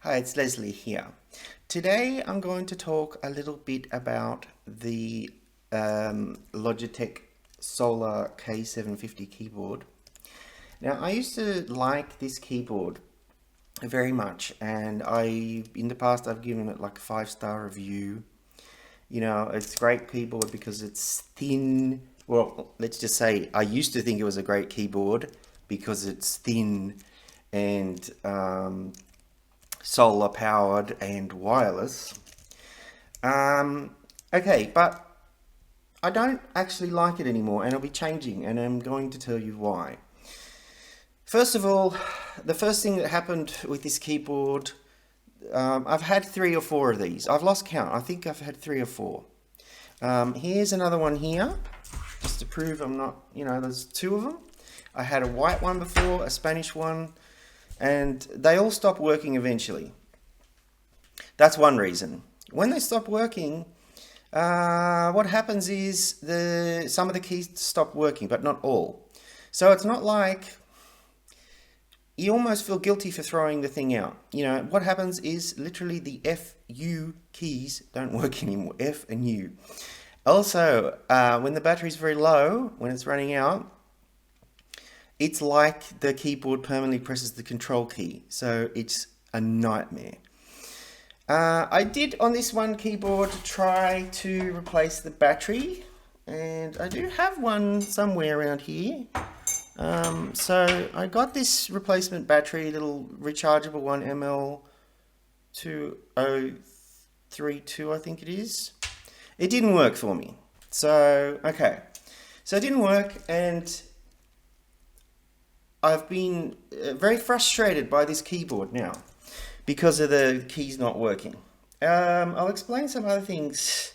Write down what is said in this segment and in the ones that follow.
Hi, it's Leslie here. Today I'm going to talk a little bit about the Logitech Solar K750 keyboard. Now, I used to like this keyboard very much, and in the past I've given it like a 5-star review. You know, it's a great keyboard because it's thin. Well, let's just say I used to think it was a great keyboard because it's thin and solar powered and wireless. Okay, but I don't actually like it anymore, and I'll be changing, and I'm going to tell you why. First of all, the first thing that happened with this keyboard, I've had 3 or 4 of these. I've lost count. I think I've had 3 or 4. Here's another one here, just to prove I'm not, there's 2 of them. I had a white one before, a Spanish one, and they all stop working eventually. That's one reason. When they stop working, what happens is some of the keys stop working, but not all. So it's not like you almost feel guilty for throwing the thing out. What happens is literally the F, U keys don't work anymore. F and U. Also, when the battery's very low, when it's running out, it's like the keyboard permanently presses the control key. So it's a nightmare. I did on this one keyboard try to replace the battery, and I do have one somewhere around here. So I got this replacement battery, little rechargeable one, ML2032, I think it is. It didn't work for me. So, okay. So it didn't work, and I've been very frustrated by this keyboard now because of the keys not working. I'll explain some other things,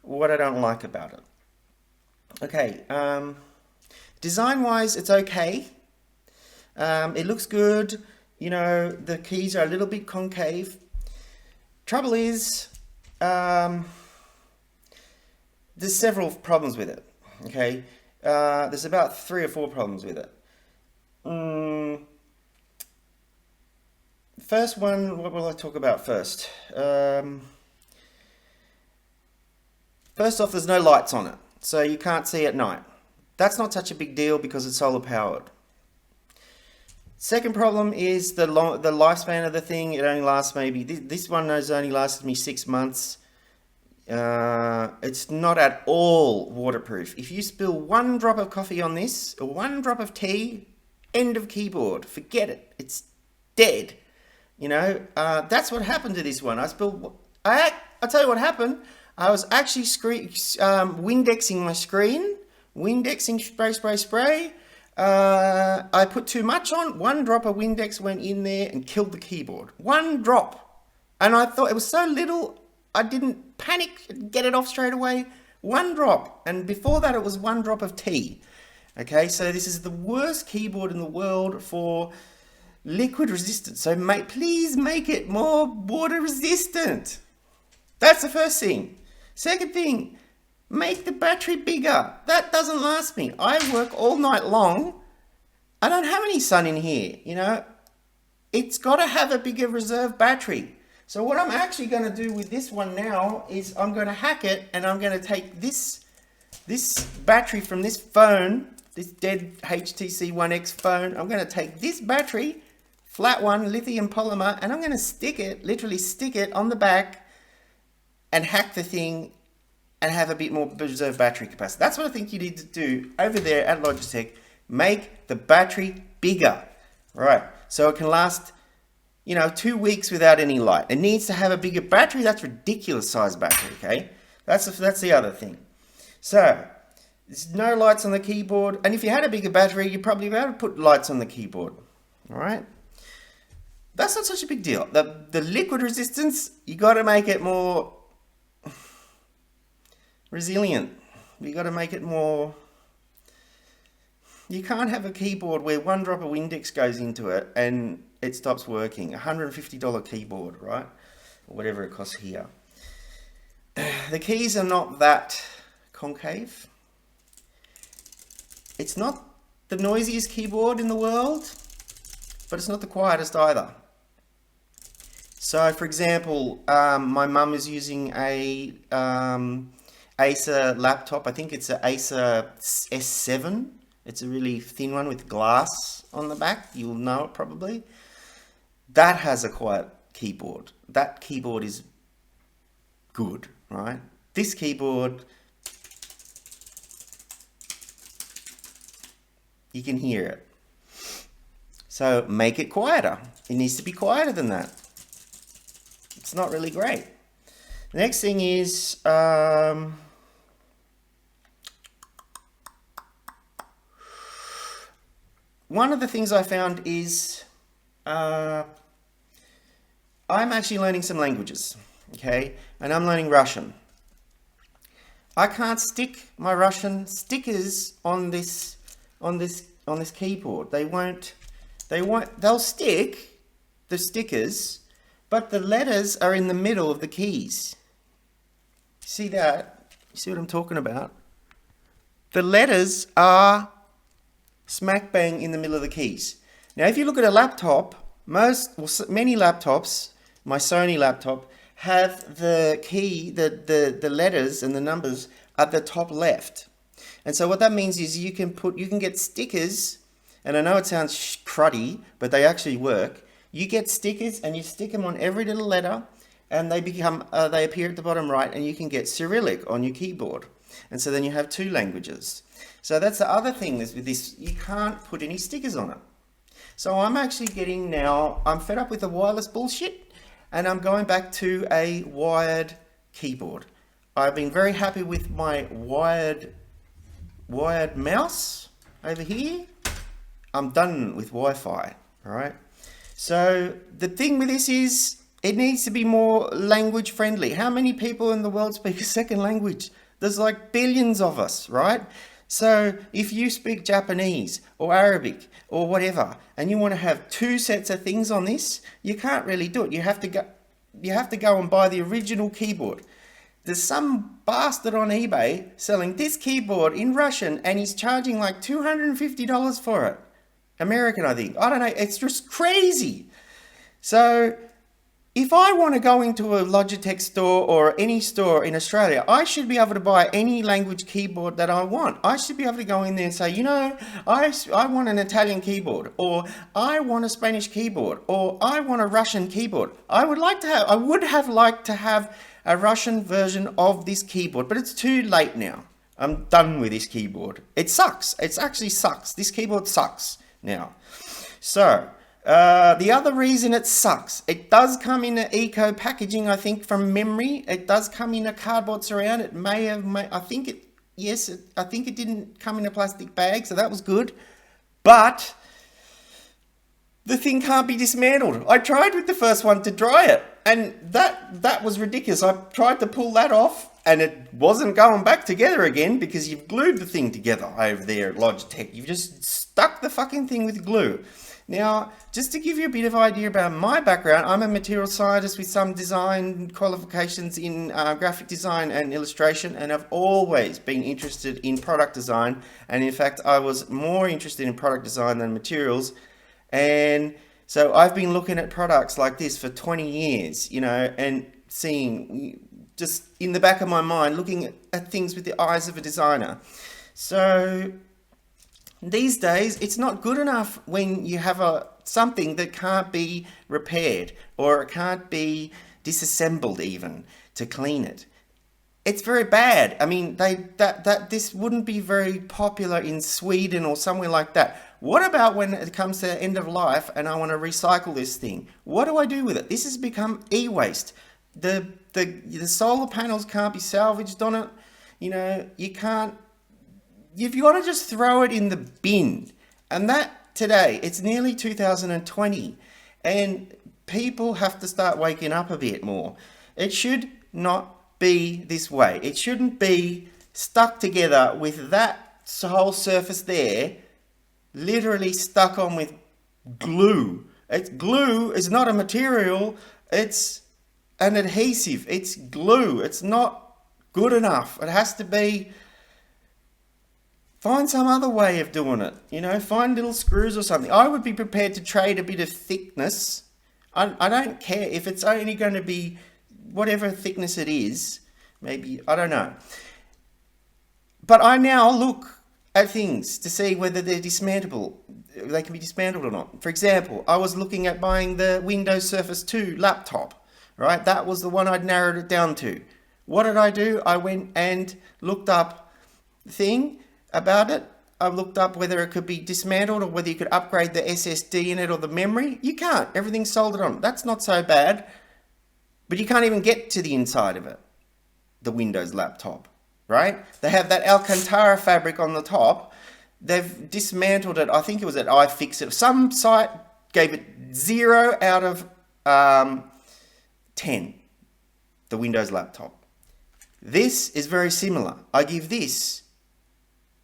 what I don't like about it. Okay, design-wise, it's okay. It looks good. The keys are a little bit concave. Trouble is, there's several problems with it. Okay, there's about 3 or 4 problems with it. First one, what will I talk about first? First off, there's no lights on it, so you can't see at night. That's not such a big deal because it's solar powered. Second problem is the lifespan of the thing. It only lasts maybe, this one has only lasted me 6 months. It's not at all waterproof. If you spill 1 drop of coffee on this, or 1 drop of tea, end of keyboard. Forget it. It's dead. That's what happened to this one. I'll tell you what happened. I was actually Windexing my screen. Windexing, spray. I put too much on. 1 drop of Windex went in there and killed the keyboard. 1 drop. And I thought it was so little, I didn't panic and get it off straight away. 1 drop. And before that, it was 1 drop of tea. Okay, so this is the worst keyboard in the world for liquid resistance. So please make it more water resistant. That's the first thing. Second thing, make the battery bigger. That doesn't last me. I work all night long. I don't have any sun in here, It's got to have a bigger reserve battery. So what I'm actually going to do with this one now is I'm going to hack it, and I'm going to take this battery from this phone, this dead HTC One X phone. I'm going to take this battery, flat one, lithium polymer, and I'm going to literally stick it on the back and hack the thing and have a bit more reserve battery capacity. That's what I think you need to do over there at Logitech. Make the battery bigger, right? So it can last, 2 weeks without any light. It needs to have a bigger battery. That's ridiculous size battery, okay? That's the other thing. So there's no lights on the keyboard, and if you had a bigger battery, you'd probably be able to put lights on the keyboard. All right, that's not such a big deal. The liquid resistance, you got to make it more resilient. You got to make it more. You can't have a keyboard where 1 drop of Windex goes into it and it stops working. $150 keyboard, right? Or whatever it costs here. The keys are not that concave. It's not the noisiest keyboard in the world, but it's not the quietest either. So, for example, my mum is using a Acer laptop. I think it's an Acer S7. It's a really thin one with glass on the back. You'll know it probably. That has a quiet keyboard. That keyboard is good, right? This keyboard, you can hear it. So make it quieter. It needs to be quieter than that. It's not really great. The next thing is one of the things I found is I'm actually learning some languages, okay? And I'm learning Russian. I can't stick my Russian stickers on this keyboard. They'll stick the stickers, but the letters are in the middle of the keys. See that? You see what I'm talking about? The letters are smack bang in the middle of the keys. Now, if you look at a laptop, many laptops, my Sony laptop, have the key, the letters and the numbers at the top left. And so what that means is you can get stickers, and I know it sounds cruddy, but they actually work. You get stickers and you stick them on every little letter, and they appear at the bottom right, and you can get Cyrillic on your keyboard. And so then you have two languages. So that's the other thing with this, you can't put any stickers on it. So I'm actually I'm fed up with the wireless bullshit, and I'm going back to a wired keyboard. I've been very happy with my wired mouse over here. I'm done with Wi-Fi, all right? So the thing with this is it needs to be more language friendly. How many people in the world speak a second language? There's like billions of us, right? So if you speak Japanese or Arabic or whatever, and you want to have two sets of things on this, you can't really do it. You have to go and buy the original keyboard. There's some bastard on eBay selling this keyboard in Russian, and he's charging like $250 for it. American, I think. I don't know. It's just crazy. So if I want to go into a Logitech store or any store in Australia, I should be able to buy any language keyboard that I want. I should be able to go in there and say, you know, I want an Italian keyboard, or I want a Spanish keyboard, or I want a Russian keyboard. I would have liked to have a Russian version of this keyboard, but it's too late now. I'm done with this keyboard. It sucks. It actually sucks. This keyboard sucks now. So the other reason it sucks, it does come in an eco packaging, I think, from memory. It does come in a cardboard surround. It I think it didn't come in a plastic bag, so that was good. But the thing can't be dismantled. I tried with the first one to dry it, and that was ridiculous. I tried to pull that off, and it wasn't going back together again because you've glued the thing together over there at Logitech. You've just stuck the fucking thing with glue. Now, just to give you a bit of idea about my background, I'm a material scientist with some design qualifications in graphic design and illustration, and I've always been interested in product design. And in fact, I was more interested in product design than materials. And so I've been looking at products like this for 20 years, you know, and seeing, just in the back of my mind, looking at things with the eyes of a designer. So these days, it's not good enough when you have something that can't be repaired, or it can't be disassembled even to clean it. It's very bad. I mean, this wouldn't be very popular in Sweden or somewhere like that. What about when it comes to end of life and I want to recycle this thing? What do I do with it? This has become e-waste. The solar panels can't be salvaged on it. You know, you've got to just throw it in the bin. And that today, it's nearly 2020, and people have to start waking up a bit more. It should not be this way. It shouldn't be stuck together with that whole surface there, literally stuck on with glue. Glue is not a material, it's an adhesive. It's glue. It's not good enough. It has to be. Find some other way of doing it. You know, find little screws or something. I would be prepared to trade a bit of thickness I don't care if it's only going to be whatever thickness it is. Maybe, I don't know. But I now look at things to see whether they're dismantleable. They can be dismantled or not. For example, I was looking at buying the Windows Surface 2 laptop, right? That was the one I'd narrowed it down to. What did I do? I went and looked up the thing about it. I looked up whether it could be dismantled or whether you could upgrade the SSD in it or the memory. You can't. Everything's soldered on. That's not so bad. But you can't even get to the inside of it, the Windows laptop, right? They have that Alcantara fabric on the top. They've dismantled it. I think it was at iFixit. Some site gave it 0 out of 10, the Windows laptop. This is very similar. I give this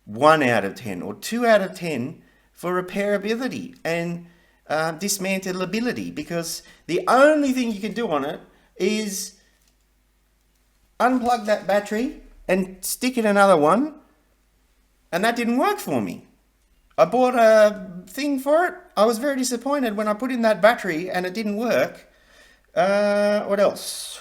1 out of 10 or 2 out of 10 for repairability and dismantleability, because the only thing you can do on it is unplug that battery and stick in another one, and that didn't work for me. I bought a thing for it. I was very disappointed when I put in that battery and it didn't work. What else?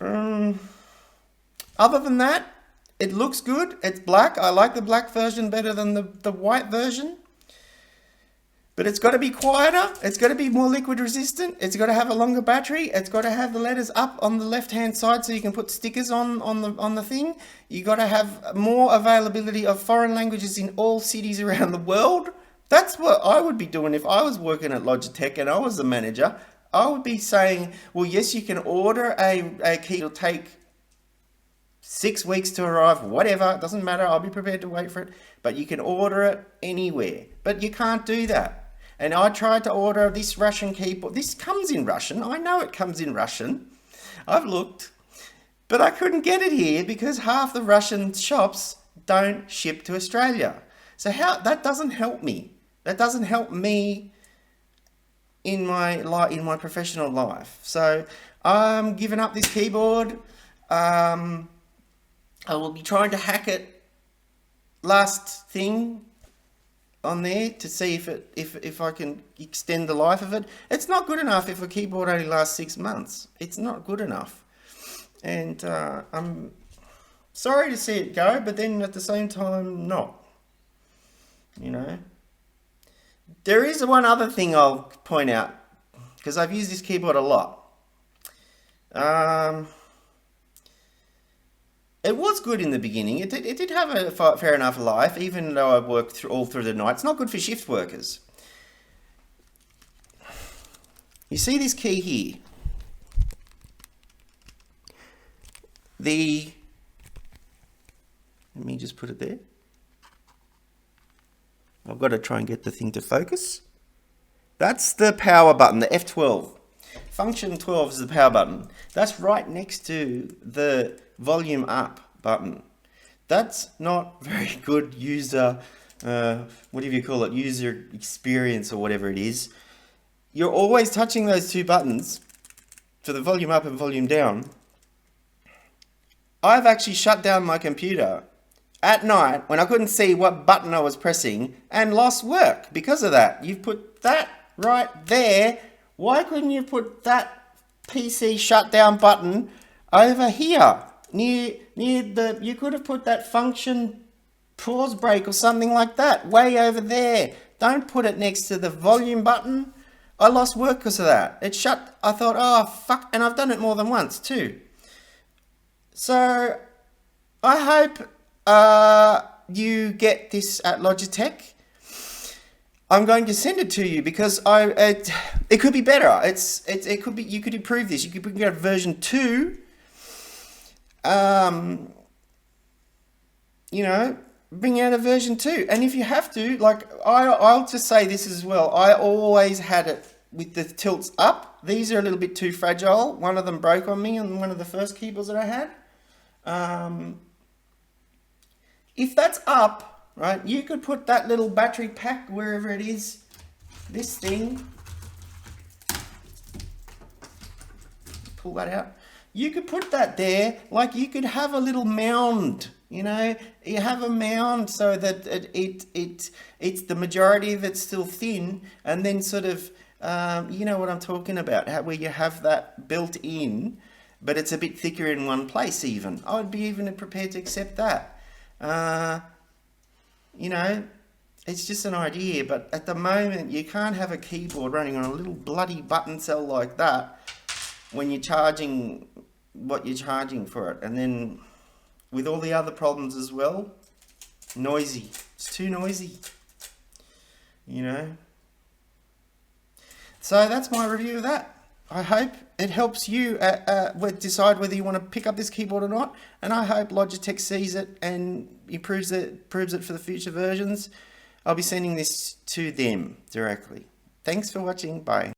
Other than that, it looks good. It's black. I like the black version better than the white version. But it's got to be quieter. It's got to be more liquid resistant. It's got to have a longer battery. It's got to have the letters up on the left-hand side so you can put stickers on the thing. You got to have more availability of foreign languages in all cities around the world. That's what I would be doing if I was working at Logitech and I was the manager. I would be saying, well, yes, you can order a key. It'll take 6 weeks to arrive, whatever, it doesn't matter. I'll be prepared to wait for it. But you can order it anywhere. But you can't do that. And I tried to order this Russian keyboard. This comes in Russian. I know it comes in Russian. I've looked. But I couldn't get it here because half the Russian shops don't ship to Australia. So that doesn't help me. That doesn't help me in my professional life. So I'm giving up this keyboard. I will be trying to hack it last thing on there to see if I can extend the life of it. It's not good enough if a keyboard only lasts 6 months. It's not good enough. And I'm sorry to see it go, but then at the same time not. You know. There is one other thing I'll point out, because I've used this keyboard a lot. It was good in the beginning. It did have a fair enough life, even though I worked all through the night. It's not good for shift workers. You see this key here? Let me just put it there. I've got to try and get the thing to focus. That's the power button, the F12. Function 12 is the power button. That's right next to the volume up button. That's not very good user, whatever you call it, user experience or whatever it is. You're always touching those two buttons for the volume up and volume down. I've actually shut down my computer at night when I couldn't see what button I was pressing and lost work because of that. You've put that right there. Why couldn't you put that PC shutdown button over here near the, you could have put that function pause break or something like that way over there. Don't put it next to the volume button. I lost work because of that. It shut. I thought, oh fuck, and I've done it more than once too. So I hope you get this at Logitech. I'm going to send it to you because it could be better. It could be, you could improve this. You could get version 2. You know, bring out a version 2. And if you have to, like, I'll just say this as well. I always had it with the tilts up. These are a little bit too fragile. One of them broke on me on one of the first keyboards that I had. If that's up, right, you could put that little battery pack wherever it is, this thing, pull that out. You could put that there, like you could have a little mound, you know, you have a mound so that it's the majority of it's still thin, and then sort of You know what I'm talking about, where you have that built in, but it's a bit thicker in one place even. I would be even prepared to accept that. You know, it's just an idea, but at the moment you can't have a keyboard running on a little bloody button cell like that when you're charging what you're charging for it. And then with all the other problems as well, noisy. It's too noisy, you know. So that's my review of that. I hope it helps you decide whether you want to pick up this keyboard or not. And I hope Logitech sees it and improves it for the future versions. I'll be sending this to them directly. Thanks for watching. Bye.